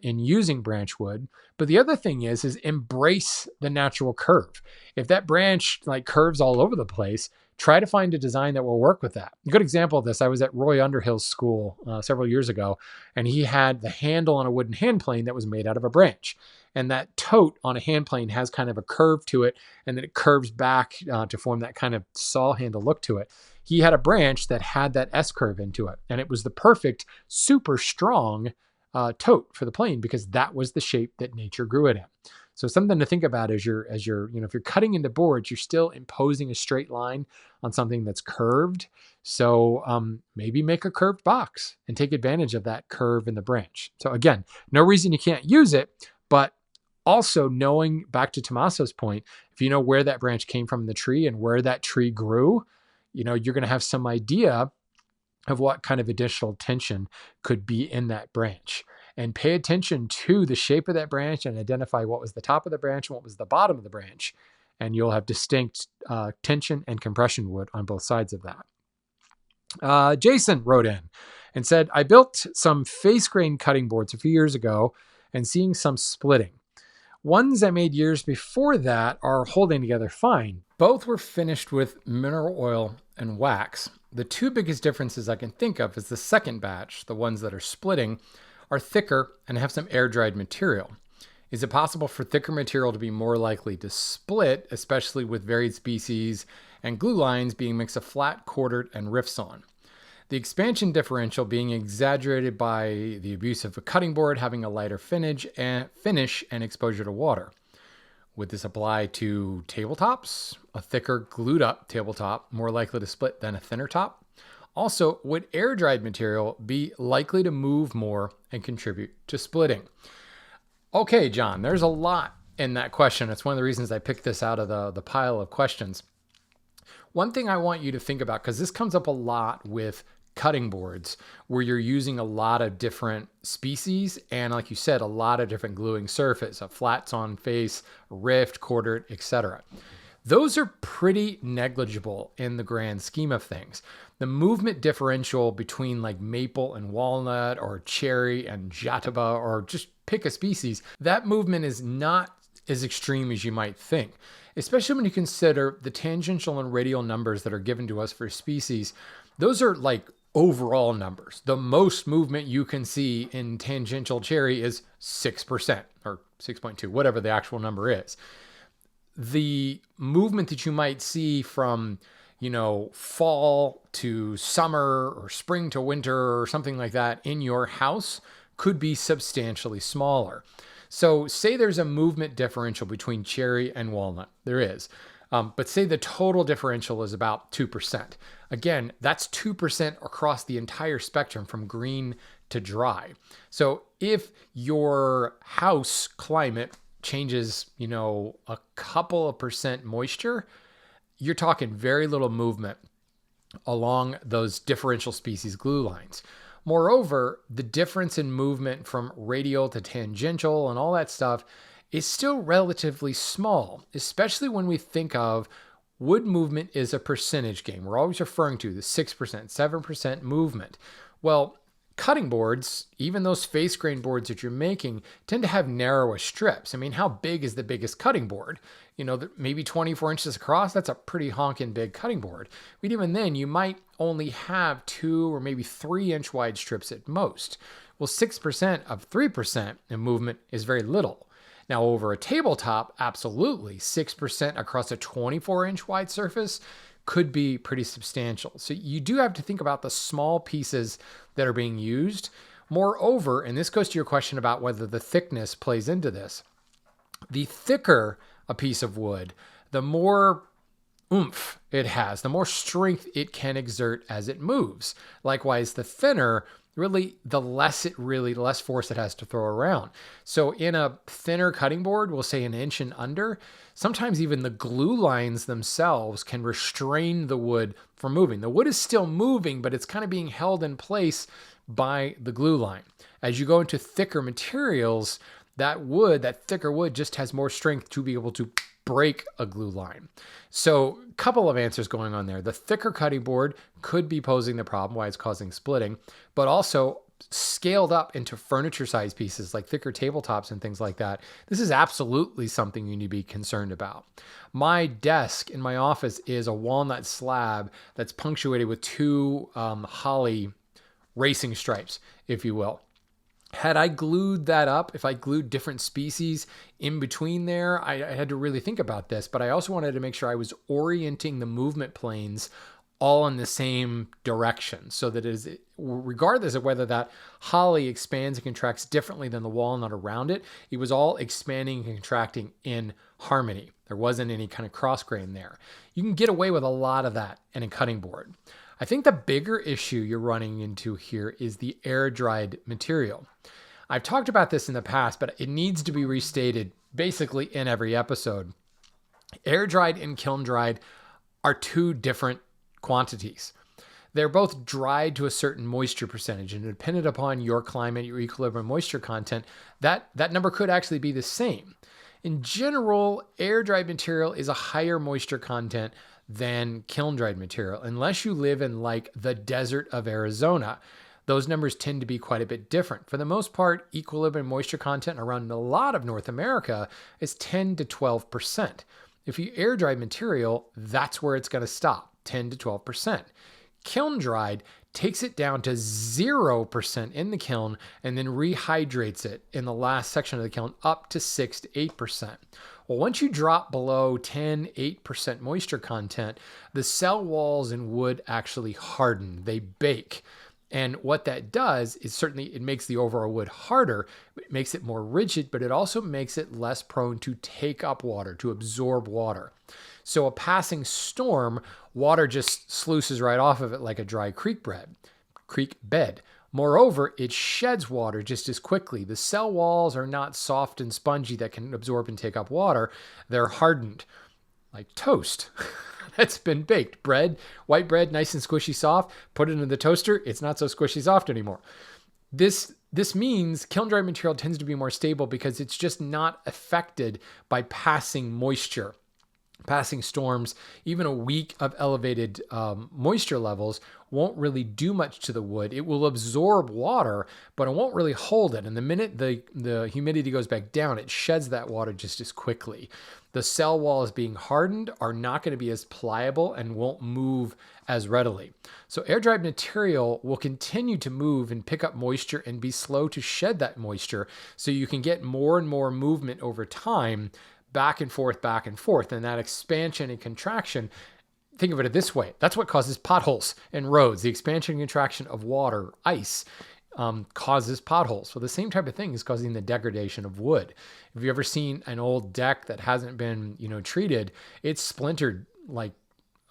in using branch wood. But the other thing is embrace the natural curve. If that branch curves all over the place, try to find a design that will work with that. A good example of this, I was at Roy Underhill's school several years ago, and he had the handle on a wooden hand plane that was made out of a branch. And that tote on a hand plane has kind of a curve to it, and then it curves back to form that kind of saw handle look to it. He had a branch that had that S-curve into it, and it was the perfect, super strong tote for the plane because that was the shape that nature grew it in. So something to think about as you're if you're cutting into boards, you're still imposing a straight line on something that's curved. So maybe make a curved box and take advantage of that curve in the branch. So again, no reason you can't use it, but also knowing, back to Tommaso's point, if you know where that branch came from in the tree and where that tree grew, you're going to have some idea of what kind of additional tension could be in that branch. And pay attention to the shape of that branch and identify what was the top of the branch and what was the bottom of the branch. And you'll have distinct tension and compression wood on both sides of that. Jason wrote in and said, I built some face grain cutting boards a few years ago and seeing some splitting. Ones I made years before that are holding together fine. Both were finished with mineral oil and wax. The two biggest differences I can think of is the second batch, the ones that are splitting, are thicker and have some air-dried material. Is it possible for thicker material to be more likely to split, especially with varied species and glue lines being mixed of flat, quartered, and rift-sawn? The expansion differential being exaggerated by the abuse of a cutting board having a lighter finish and exposure to water. Would this apply to tabletops? A thicker glued up tabletop more likely to split than a thinner top? Also, would air-dried material be likely to move more and contribute to splitting? Okay, John, there's a lot in that question. It's one of the reasons I picked this out of the pile of questions. One thing I want you to think about, because this comes up a lot with cutting boards where you're using a lot of different species and, like you said, a lot of different gluing surface, a flat-sawn face, rift, quartered, etc. Those are pretty negligible in the grand scheme of things. The movement differential between like maple and walnut or cherry and jataba, or just pick a species, that movement is not as extreme as you might think, especially when you consider the tangential and radial numbers that are given to us for species. Those are like overall numbers. The most movement you can see in tangential cherry is 6% or 6.2, whatever the actual number is. The movement that you might see from, fall to summer or spring to winter or something like that in your house could be substantially smaller. So say there's a movement differential between cherry and walnut. There is. But say the total differential is about 2%. Again, that's 2% across the entire spectrum from green to dry. So if your house climate changes, a couple of percent moisture, you're talking very little movement along those differential species glue lines. Moreover, the difference in movement from radial to tangential and all that stuff is still relatively small, especially when we think of wood movement is a percentage game. We're always referring to the 6%, 7% movement. Well, cutting boards, even those face grain boards that you're making, tend to have narrower strips. I mean, how big is the biggest cutting board? Maybe 24 inches across, that's a pretty honking big cutting board. But even then, you might only have 2 or maybe 3 inch wide strips at most. Well, 6% of 3% in movement is very little. Now, over a tabletop, absolutely, 6% across a 24-inch wide surface could be pretty substantial. So you do have to think about the small pieces that are being used. Moreover, and this goes to your question about whether the thickness plays into this, the thicker a piece of wood, the more oomph it has, the more strength it can exert as it moves. Likewise, the thinner, the less force it has to throw around. So in a thinner cutting board, we'll say an inch and under, sometimes even the glue lines themselves can restrain the wood from moving. The wood is still moving, but it's kind of being held in place by the glue line. As you go into thicker materials, that thicker wood just has more strength to be able to break a glue line. So a couple of answers going on there. The thicker cutting board could be posing the problem, why it's causing splitting, but also scaled up into furniture size pieces like thicker tabletops and things like that. This is absolutely something you need to be concerned about. My desk in my office is a walnut slab that's punctuated with 2 holly racing stripes, if you will. Had I glued that up, if I glued different species in between there, I had to really think about this, but I also wanted to make sure I was orienting the movement planes all in the same direction so that it is, regardless of whether that holly expands and contracts differently than the walnut around it, it was all expanding and contracting in harmony. There wasn't any kind of cross grain there. You can get away with a lot of that in a cutting board. I think the bigger issue you're running into here is the air-dried material. I've talked about this in the past, but it needs to be restated basically in every episode. Air-dried and kiln-dried are 2 different quantities. They're both dried to a certain moisture percentage, and dependent upon your climate, your equilibrium moisture content, that number could actually be the same. In general, air-dried material is a higher moisture content than kiln-dried material. Unless you live in like the desert of Arizona, those numbers tend to be quite a bit different. For the most part, equilibrium moisture content around a lot of North America is 10 to 12%. If you air-dry material, that's where it's going to stop, 10 to 12%. Kiln dried takes it down to 0% in the kiln and then rehydrates it in the last section of the kiln up to 6 to 8%. Well, once you drop below 8% moisture content, the cell walls in wood actually harden. They bake. And what that does is certainly it makes the overall wood harder, it makes it more rigid, but it also makes it less prone to take up water, to absorb water. So a passing storm, water just sluices right off of it like a dry creek bed. Moreover, it sheds water just as quickly. The cell walls are not soft and spongy that can absorb and take up water. They're hardened, like toast that's been baked. Bread, white bread, nice and squishy soft. Put it in the toaster, it's not so squishy soft anymore. This means kiln-dried material tends to be more stable because it's just not affected by passing moisture. Passing storms, even a week of elevated moisture levels won't really do much to the wood. It will absorb water, but it won't really hold it. And the minute the humidity goes back down, it sheds that water just as quickly. The cell walls being hardened are not going to be as pliable and won't move as readily. So air-dried material will continue to move and pick up moisture and be slow to shed that moisture, so you can get more and more movement over time, back and forth, back and forth. And that expansion and contraction, think of it this way. That's what causes potholes in roads. The expansion and contraction of water, ice, causes potholes. So the same type of thing is causing the degradation of wood. Have you ever seen an old deck that hasn't been, treated? It's splintered like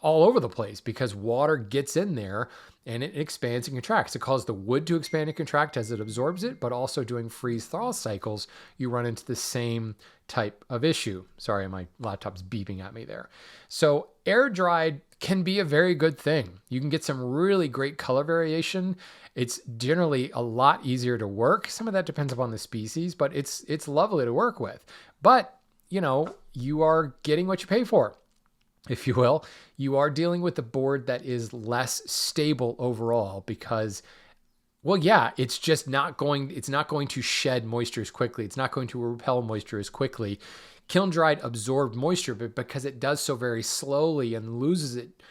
all over the place because water gets in there and it expands and contracts. It causes the wood to expand and contract as it absorbs it, but also doing freeze-thaw cycles, you run into the same type of issue. Sorry, my laptop's beeping at me there. So air-dried can be a very good thing. You can get some really great color variation. It's generally a lot easier to work. Some of that depends upon the species, but it's lovely to work with. But, you are getting what you pay for, if you will. You are dealing with a board that is less stable overall because, it's just not going to shed moisture as quickly. It's not going to repel moisture as quickly. Kiln dried absorbed moisture, but because it does so very slowly and loses it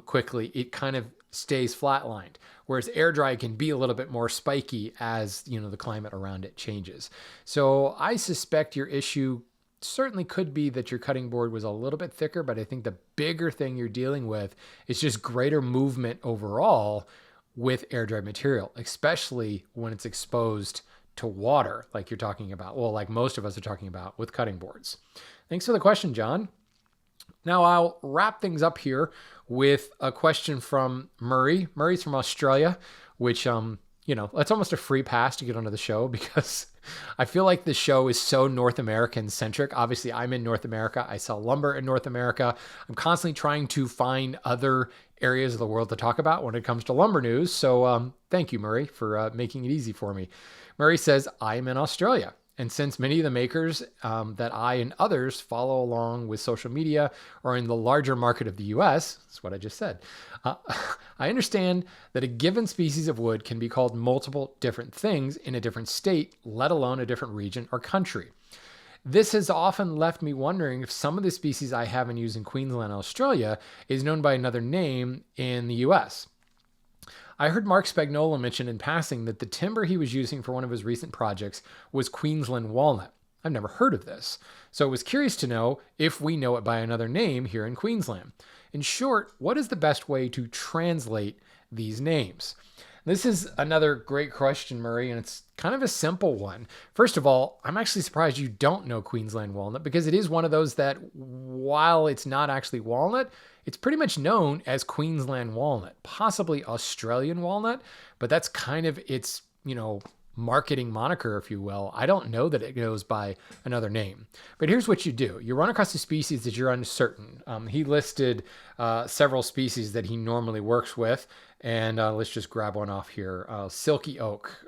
quickly, it kind of stays flatlined. Whereas air dry can be a little bit more spiky as, the climate around it changes. So I suspect your issue certainly could be that your cutting board was a little bit thicker, but I think the bigger thing you're dealing with is just greater movement overall with air-dried material, especially when it's exposed to water like you're talking about, like most of us are talking about with cutting boards. Thanks for the question, John. Now I'll wrap things up here with a question from Murray. Murray's from Australia, which, it's almost a free pass to get onto the show because I feel like the show is so North American centric. Obviously, I'm in North America. I sell lumber in North America. I'm constantly trying to find other areas of the world to talk about when it comes to lumber news. So thank you, Murray, for making it easy for me. Murray says, I'm in Australia. And since many of the makers that I and others follow along with social media are in the larger market of the US, that's what I just said, I understand that a given species of wood can be called multiple different things in a different state, let alone a different region or country. This has often left me wondering if some of the species I have in use in Queensland, Australia, is known by another name in the US. I heard Mark Spagnola mention in passing that the timber he was using for one of his recent projects was Queensland walnut. I've never heard of this, so I was curious to know if we know it by another name here in Queensland. In short, what is the best way to translate these names? This is another great question, Murray, and it's kind of a simple one. First of all, I'm actually surprised you don't know Queensland walnut because it is one of those that, while it's not actually walnut, it's pretty much known as Queensland walnut, possibly Australian walnut, but that's kind of its, marketing moniker, if you will. I don't know that it goes by another name. But here's what you do. You run across a species that you're uncertain. He listed several species that he normally works with, and let's just grab one off here. Silky oak.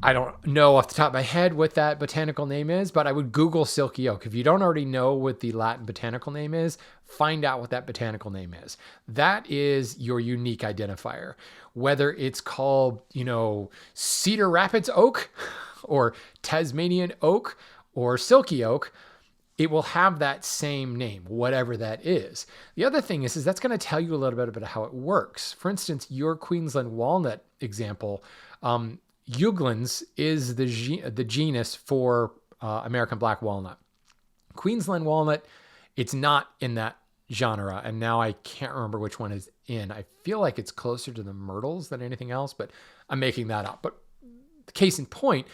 I don't know off the top of my head what that botanical name is, but I would Google silky oak. If you don't already know what the Latin botanical name is, find out what that botanical name is. That is your unique identifier. Whether it's called, Cedar Rapids oak or Tasmanian oak or silky oak, it will have that same name, whatever that is. The other thing is that's going to tell you a little bit about how it works. For instance, your Queensland walnut example, Juglans is the genus for American black walnut. Queensland walnut, it's not in that genre, and now I can't remember which one is in. I feel like it's closer to the myrtles than anything else, but I'm making that up. But the case in point,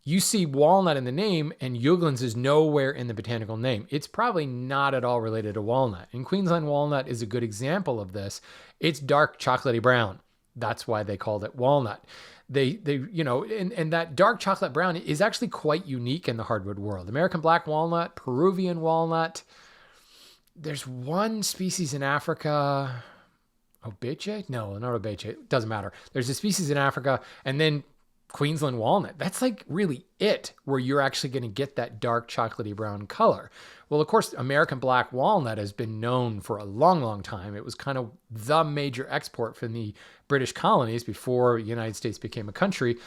you see walnut in the name, and Juglans is nowhere in the botanical name. It's probably not at all related to walnut. And Queensland walnut is a good example of this. It's dark chocolatey brown. That's why they called it walnut. And that dark chocolate brown is actually quite unique in the hardwood world. American black walnut, Peruvian walnut. There's one species in Africa. Obeche? No, not Obeche. It doesn't matter. There's a species in Africa, and then Queensland walnut. That's like really it, where you're actually going to get that dark chocolatey brown color. Well, of course, American black walnut has been known for a long, long time. It was kind of the major export from the British colonies before the United States became a country.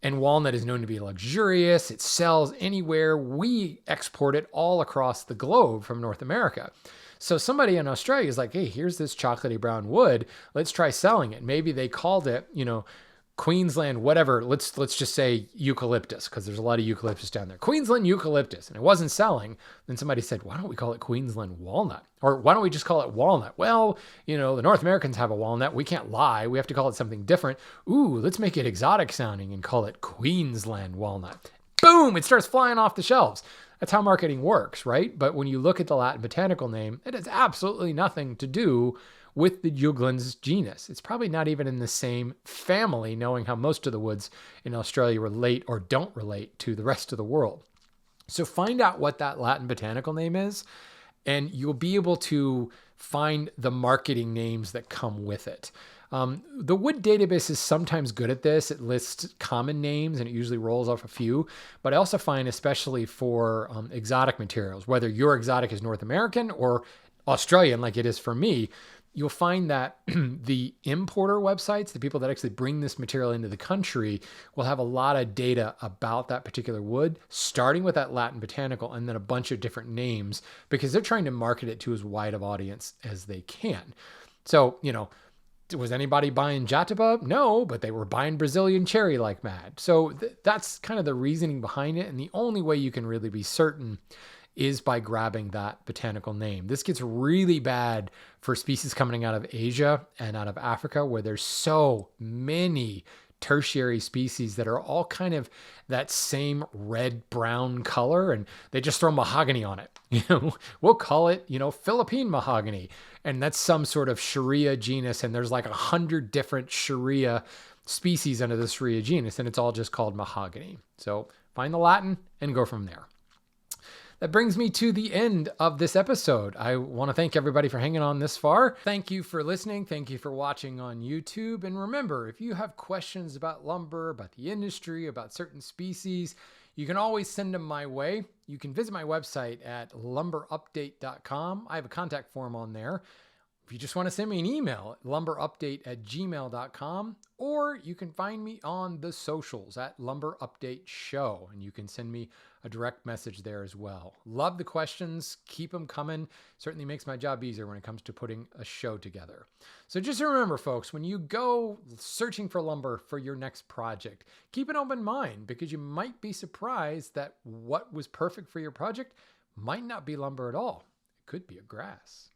And walnut is known to be luxurious. It sells anywhere. We export it all across the globe from North America. So somebody in Australia is like, hey, here's this chocolatey brown wood. Let's try selling it. Maybe they called it, Queensland, whatever. Let's just say eucalyptus, because there's a lot of eucalyptus down there. Queensland eucalyptus, and it wasn't selling. Then somebody said, why don't we call it Queensland walnut? Or why don't we just call it walnut? Well, the North Americans have a walnut. We can't lie. We have to call it something different. Ooh, let's make it exotic sounding and call it Queensland walnut. Boom, it starts flying off the shelves. That's how marketing works, right? But when you look at the Latin botanical name, it has absolutely nothing to do with the Juglans genus. It's probably not even in the same family, knowing how most of the woods in Australia relate or don't relate to the rest of the world. So find out what that Latin botanical name is, and you'll be able to find the marketing names that come with it. The wood database is sometimes good at this. It lists common names and it usually rolls off a few, but I also find, especially for exotic materials, whether your exotic is North American or Australian, like it is for me, you'll find that the importer websites, the people that actually bring this material into the country, will have a lot of data about that particular wood, starting with that Latin botanical and then a bunch of different names, because they're trying to market it to as wide of audience as they can. So, was anybody buying Jataba? No, but they were buying Brazilian cherry like mad. So that's kind of the reasoning behind it. And the only way you can really be certain is by grabbing that botanical name. This gets really bad for species coming out of Asia and out of Africa, where there's so many tertiary species that are all kind of that same red-brown color, and they just throw mahogany on it. We'll call it, Philippine mahogany, and that's some sort of Sharia genus, and there's like 100 different Sharia species under the Sharia genus, and it's all just called mahogany. So find the Latin and go from there. That brings me to the end of this episode. I want to thank everybody for hanging on this far. Thank you for listening. Thank you for watching on YouTube. And remember, if you have questions about lumber, about the industry, about certain species, you can always send them my way. You can visit my website at lumberupdate.com. I have a contact form on there. If you just want to send me an email, lumberupdate@gmail.com, or you can find me on the socials at Lumber Update Show, and you can send me a direct message there as well. Love the questions. Keep them coming. Certainly makes my job easier when it comes to putting a show together. So just remember, folks, when you go searching for lumber for your next project, keep an open mind, because you might be surprised that what was perfect for your project might not be lumber at all. It could be a grass.